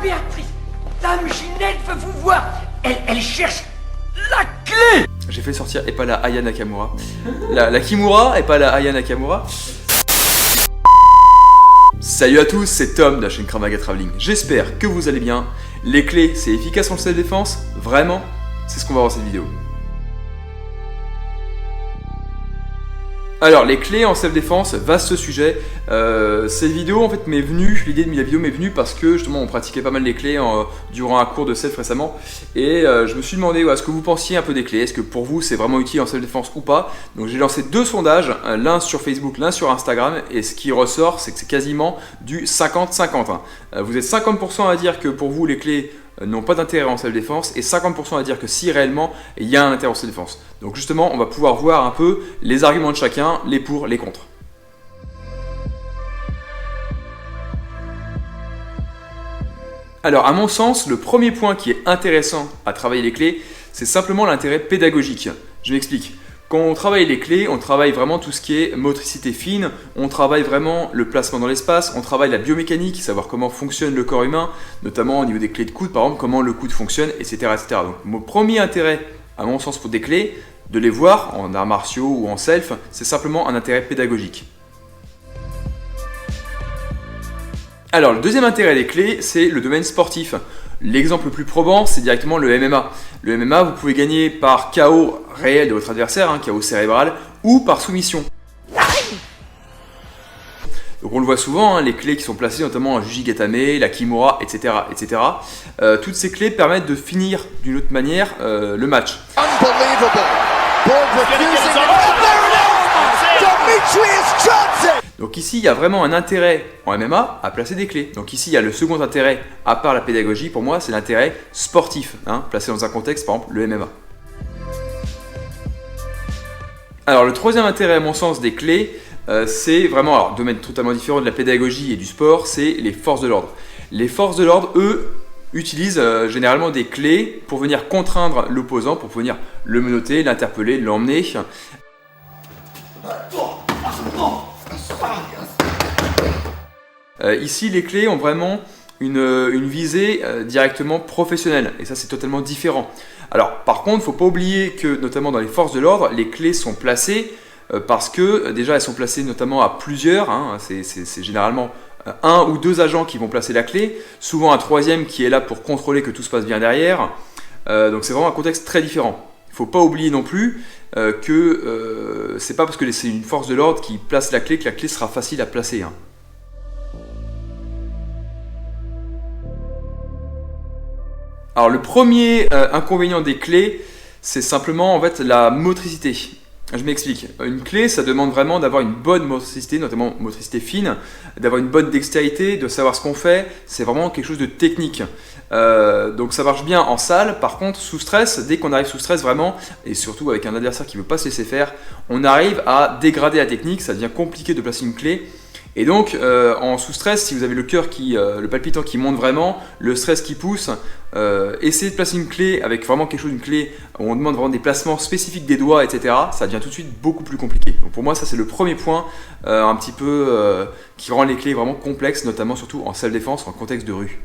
Béatrice, Dame Ginette veut vous voir. Elle cherche la clé. J'ai fait sortir et pas la Aya Nakamura. La Kimura et pas la Aya Nakamura. Salut à tous, c'est Tom de la chaîne Krav Maga Traveling. J'espère que vous allez bien. Les clés, c'est efficace en self-défense? Vraiment? C'est ce qu'on va voir dans cette vidéo. Alors, les clés en self-défense, vaste sujet. Cette vidéo, en fait, m'est venue, l'idée de la vidéo m'est venue parce que, justement, on pratiquait pas mal les clés durant un cours de self récemment. Et je me suis demandé, est-ce que vous pensiez un peu des clés? Est-ce que pour vous, c'est vraiment utile en self-défense ou pas? Donc, j'ai lancé deux sondages, l'un sur Facebook, l'un sur Instagram. Et ce qui ressort, c'est que c'est quasiment du 50-50. Vous êtes 50% à dire que pour vous, les clés n'ont pas d'intérêt en self-défense et 50% à dire que si réellement il y a un intérêt en self-défense. Donc justement, on va pouvoir voir un peu les arguments de chacun, les pour, les contre. Alors à mon sens, le premier point qui est intéressant à travailler les clés, c'est simplement l'intérêt pédagogique. Je m'explique. Quand on travaille les clés, on travaille vraiment tout ce qui est motricité fine, on travaille vraiment le placement dans l'espace, on travaille la biomécanique, savoir comment fonctionne le corps humain, notamment au niveau des clés de coude, par exemple, comment le coude fonctionne, etc. etc. Donc mon premier intérêt, à mon sens, pour des clés, de les voir en arts martiaux ou en self, c'est simplement un intérêt pédagogique. Alors, le deuxième intérêt des clés, c'est le domaine sportif. L'exemple le plus probant, c'est directement le MMA. Le MMA, vous pouvez gagner par KO réel de votre adversaire, KO cérébral, ou par soumission. Donc on le voit souvent, les clés qui sont placées notamment en Jujigatame, la Kimura, etc. etc. Toutes ces clés permettent de finir d'une autre manière le match. Donc ici, il y a vraiment un intérêt en MMA à placer des clés. Donc ici, il y a le second intérêt, à part la pédagogie, pour moi, c'est l'intérêt sportif, placé dans un contexte, par exemple, le MMA. Alors le troisième intérêt, à mon sens, des clés, c'est vraiment, alors domaine totalement différent de la pédagogie et du sport, c'est les forces de l'ordre. Les forces de l'ordre, eux, utilisent généralement des clés pour venir contraindre l'opposant, pour venir le menotter, l'interpeller, l'emmener. Ici, les clés ont vraiment une visée directement professionnelle, et ça c'est totalement différent. Alors par contre, il ne faut pas oublier que notamment dans les forces de l'ordre, les clés sont placées parce que déjà elles sont placées notamment à plusieurs, c'est généralement un ou deux agents qui vont placer la clé, souvent un troisième qui est là pour contrôler que tout se passe bien derrière, donc c'est vraiment un contexte très différent. Il ne faut pas oublier non plus que c'est pas parce que c'est une force de l'ordre qui place la clé que la clé sera facile à placer. Alors le premier inconvénient des clés, c'est simplement en fait la motricité. Je m'explique. Une clé, ça demande vraiment d'avoir une bonne motricité, notamment motricité fine, d'avoir une bonne dextérité, de savoir ce qu'on fait. C'est vraiment quelque chose de technique. Donc ça marche bien en salle. Par contre, sous stress, dès qu'on arrive sous stress vraiment, et surtout avec un adversaire qui ne veut pas se laisser faire, on arrive à dégrader la technique. Ça devient compliqué de placer une clé. Et donc, en sous-stress, si vous avez le cœur le palpitant qui monte vraiment, le stress qui pousse, essayez de placer une clé avec vraiment quelque chose, une clé où on demande vraiment des placements spécifiques des doigts, etc. Ça devient tout de suite beaucoup plus compliqué. Donc pour moi, ça c'est le premier point un petit peu qui rend les clés vraiment complexes, notamment surtout en self-défense, en contexte de rue.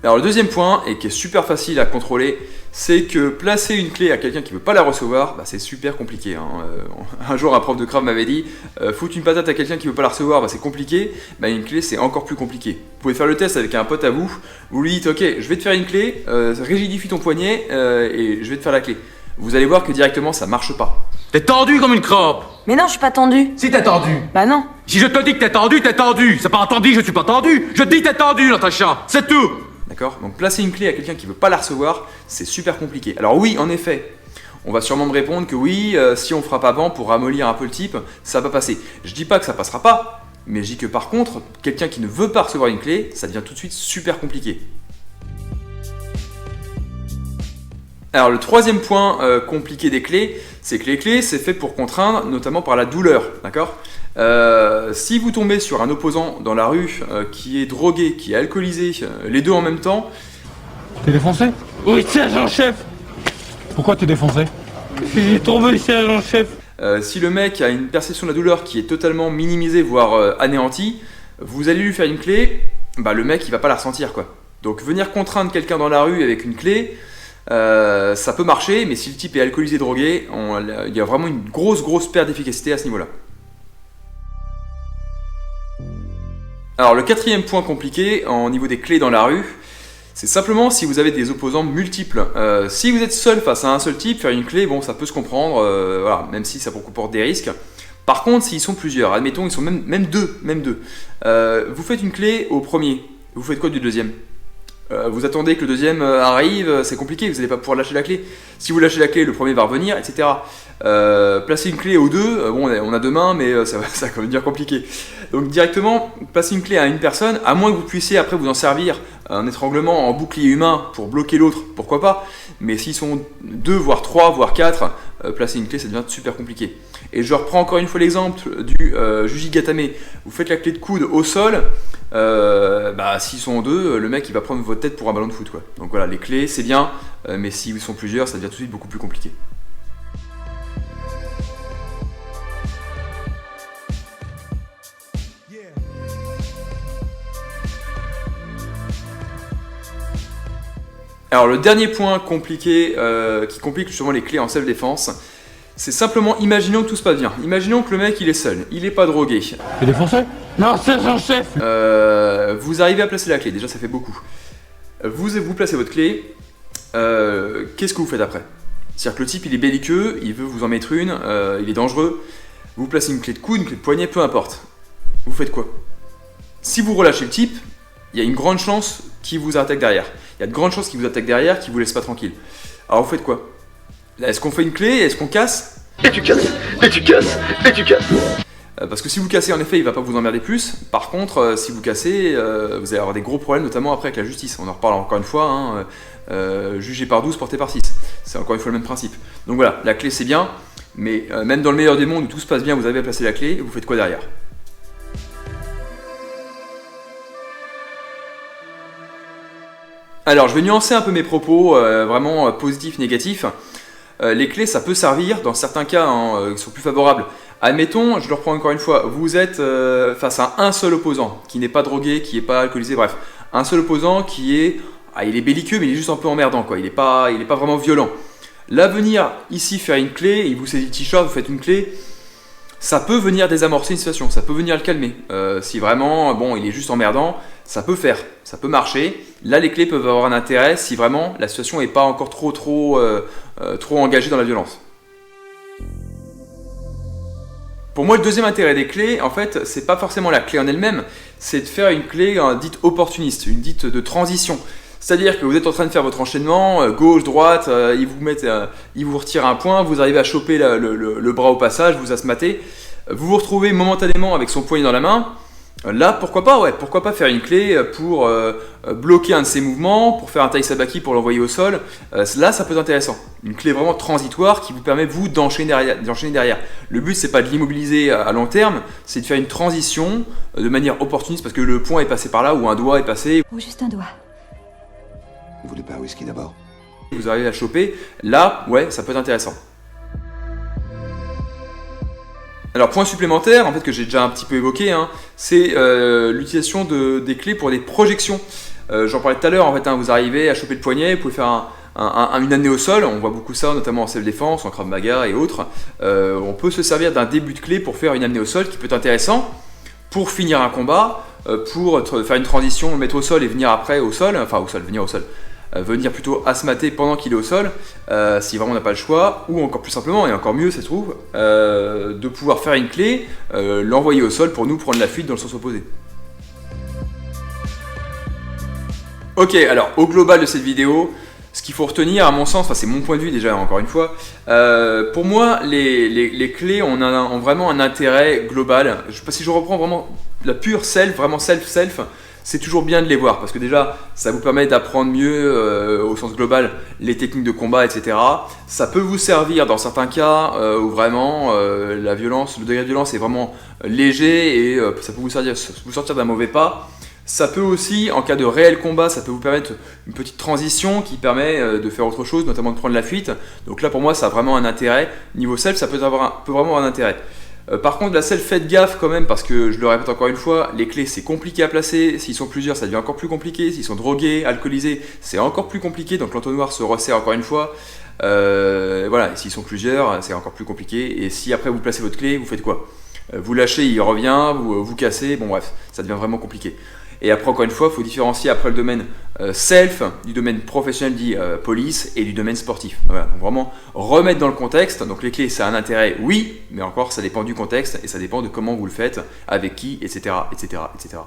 Alors le deuxième point, et qui est super facile à contrôler, c'est que placer une clé à quelqu'un qui ne veut pas la recevoir, c'est super compliqué. Un jour, un prof de Krav m'avait dit foutre une patate à quelqu'un qui ne veut pas la recevoir, c'est compliqué. Une clé, c'est encore plus compliqué. Vous pouvez faire le test avec un pote à vous. Vous lui dites ok, je vais te faire une clé, rigidifie ton poignet et je vais te faire la clé. Vous allez voir que directement, ça ne marche pas. T'es tendu comme une crampe. Mais non, je suis pas tendu. Si t'es tendu. Bah non. Si je te dis que t'es tendu, t'es tendu. C'est pas entendu, je suis pas tendu. Je te dis t'es tendu, Natacha. C'est tout. D'accord? Donc placer une clé à quelqu'un qui ne veut pas la recevoir, c'est super compliqué. Alors oui, en effet, on va sûrement me répondre que oui, si on frappe avant pour ramollir un peu le type, ça va passer. Je dis pas que ça passera pas, mais je dis que par contre, quelqu'un qui ne veut pas recevoir une clé, ça devient tout de suite super compliqué. Alors le troisième point compliqué des clés, c'est que les clés, c'est fait pour contraindre, notamment par la douleur, d'accord? Si vous tombez sur un opposant dans la rue qui est drogué, qui est alcoolisé, les deux en même temps... T'es défoncé? Oui, sergent-chef. Pourquoi t'es défoncé? J'ai tombé, sergent-chef. Si le mec a une perception de la douleur qui est totalement minimisée, voire anéantie, vous allez lui faire une clé, bah, le mec il va pas la ressentir quoi. Donc venir contraindre quelqu'un dans la rue avec une clé, ça peut marcher, mais si le type est alcoolisé, drogué, il y a vraiment une grosse perte d'efficacité à ce niveau-là. Alors le quatrième point compliqué au niveau des clés dans la rue, c'est simplement si vous avez des opposants multiples. Si vous êtes seul face à un seul type, faire une clé, bon ça peut se comprendre, voilà, même si ça comporte des risques. Par contre, s'ils sont plusieurs, admettons ils sont même deux, vous faites une clé au premier, vous faites quoi du deuxième ? Vous attendez que le deuxième arrive, c'est compliqué, vous n'allez pas pouvoir lâcher la clé. Si vous lâchez la clé, le premier va revenir, etc. Placer une clé aux deux, bon, on a deux mains, mais ça va quand même devenir compliqué. Donc directement, placer une clé à une personne, à moins que vous puissiez après vous en servir un étranglement en bouclier humain pour bloquer l'autre, pourquoi pas. Mais s'ils sont deux, voire trois, voire quatre, placer une clé, ça devient super compliqué. Et je reprends encore une fois l'exemple du Jujigatame. Vous faites la clé de coude au sol, s'ils sont deux, le mec il va prendre votre tête pour un ballon de foot quoi. Donc voilà, les clés c'est bien, mais s'ils sont plusieurs, ça devient tout de suite beaucoup plus compliqué. Alors le dernier point compliqué, qui complique justement les clés en self-défense, c'est simplement, imaginons que tout se passe bien. Imaginons que le mec il est seul, il est pas drogué. T'es défoncé? Non, sergent-chef. Vous arrivez à placer la clé, déjà ça fait beaucoup. Vous placez votre clé, qu'est-ce que vous faites après? C'est-à-dire que le type il est belliqueux, il veut vous en mettre une, il est dangereux. Vous placez une clé de coude, une clé de poignet, peu importe. Vous faites quoi? Si vous relâchez le type, il y a une grande chance qu'il vous attaque derrière. Il y a de grandes chances qu'il vous attaque derrière, qu'il vous laisse pas tranquille. Alors vous faites quoi? Est-ce qu'on fait une clé? Est-ce qu'on casse? Et tu casses, et tu casses, et tu casses. Parce que si vous cassez, en effet, il va pas vous emmerder plus. Par contre, si vous cassez, vous allez avoir des gros problèmes, notamment après avec la justice. On en reparle encore une fois, jugé par 12, porté par 6. C'est encore une fois le même principe. Donc voilà, la clé c'est bien, mais même dans le meilleur des mondes où tout se passe bien, vous avez à placer la clé, vous faites quoi derrière? Alors, je vais nuancer un peu mes propos, vraiment positifs, négatifs. Les clés, ça peut servir dans certains cas qui sont plus favorables. Admettons, je le reprends encore une fois, vous êtes face à un seul opposant qui n'est pas drogué, qui n'est pas alcoolisé, bref. Un seul opposant qui est... il est belliqueux, mais il est juste un peu emmerdant, quoi. Il n'est pas vraiment violent. Là, venir ici faire une clé, il vous saisit le t-shirt, vous faites une clé, ça peut venir désamorcer une situation, ça peut venir le calmer. Si vraiment, bon, il est juste emmerdant, ça peut faire, ça peut marcher. Là, les clés peuvent avoir un intérêt si vraiment la situation n'est pas encore trop engagée dans la violence. Pour moi, le deuxième intérêt des clés, en fait, c'est pas forcément la clé en elle-même, c'est de faire une clé dite opportuniste, une dite de transition. C'est-à-dire que vous êtes en train de faire votre enchaînement, gauche, droite, ils vous retirent un point, vous arrivez à choper le bras au passage, vous asmatez, vous vous retrouvez momentanément avec son poignet dans la main. Là, pourquoi pas faire une clé pour bloquer un de ses mouvements, pour faire un taï sabaki pour l'envoyer au sol. Là, ça peut être intéressant. Une clé vraiment transitoire qui vous permet, vous, d'enchaîner derrière. Le but, c'est pas de l'immobiliser à long terme, c'est de faire une transition de manière opportuniste parce que le point est passé par là ou un doigt est passé. Ou juste un doigt. Vous voulez pas un whisky d'abord? Vous arrivez à choper. Là, ouais, ça peut être intéressant. Alors, point supplémentaire, en fait, que j'ai déjà un petit peu évoqué, c'est l'utilisation des clés pour des projections. J'en parlais tout à l'heure, en fait, vous arrivez à choper le poignet, vous pouvez faire une amenée au sol, on voit beaucoup ça, notamment en self-défense, en Krav Maga et autres. On peut se servir d'un début de clé pour faire une amenée au sol qui peut être intéressant pour finir un combat, pour faire une transition, le mettre au sol et venir après au sol, venir au sol. Venir plutôt asmater pendant qu'il est au sol, si vraiment on n'a pas le choix, ou encore plus simplement, et encore mieux ça se trouve, de pouvoir faire une clé, l'envoyer au sol pour nous prendre la fuite dans le sens opposé. Ok, alors au global de cette vidéo, ce qu'il faut retenir à mon sens, c'est mon point de vue déjà encore une fois, pour moi les clés ont vraiment un intérêt global. Si je reprends vraiment la pure self, vraiment self, c'est toujours bien de les voir parce que déjà ça vous permet d'apprendre mieux au sens global les techniques de combat, etc. Ça peut vous servir dans certains cas où vraiment le degré de violence est vraiment léger et ça peut vous sortir d'un mauvais pas. Ça peut aussi, en cas de réel combat, ça peut vous permettre une petite transition qui permet de faire autre chose, notamment de prendre la fuite. Donc là pour moi ça a vraiment un intérêt. Niveau self, ça peut vraiment avoir un intérêt. Par contre, la selle, faites gaffe quand même, parce que je le répète encore une fois, les clés c'est compliqué à placer, s'ils sont plusieurs ça devient encore plus compliqué, s'ils sont drogués, alcoolisés, c'est encore plus compliqué, donc l'entonnoir se resserre encore une fois. Voilà, s'ils sont plusieurs, c'est encore plus compliqué, et si après vous placez votre clé, vous faites quoi? Vous lâchez, il revient, vous cassez, bon bref, ça devient vraiment compliqué. Et après, encore une fois, il faut différencier après le domaine self, du domaine professionnel dit police, et du domaine sportif. Voilà, donc vraiment remettre dans le contexte. Donc les clés, ça a un intérêt, oui, mais encore, ça dépend du contexte, et ça dépend de comment vous le faites, avec qui, etc., etc., etc.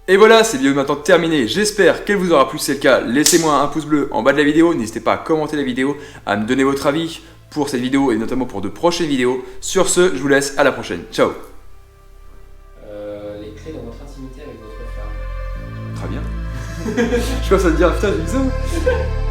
Et voilà, c'est bien maintenant terminé. J'espère qu'elle vous aura plu. Si c'est le cas, laissez-moi un pouce bleu en bas de la vidéo. N'hésitez pas à commenter la vidéo, à me donner votre avis pour cette vidéo, et notamment pour de prochaines vidéos. Sur ce, je vous laisse, à la prochaine. Ciao. Les clés dans votre intimité avec votre femme. Très bien. Je commence à te dire, putain, j'ai dit ça.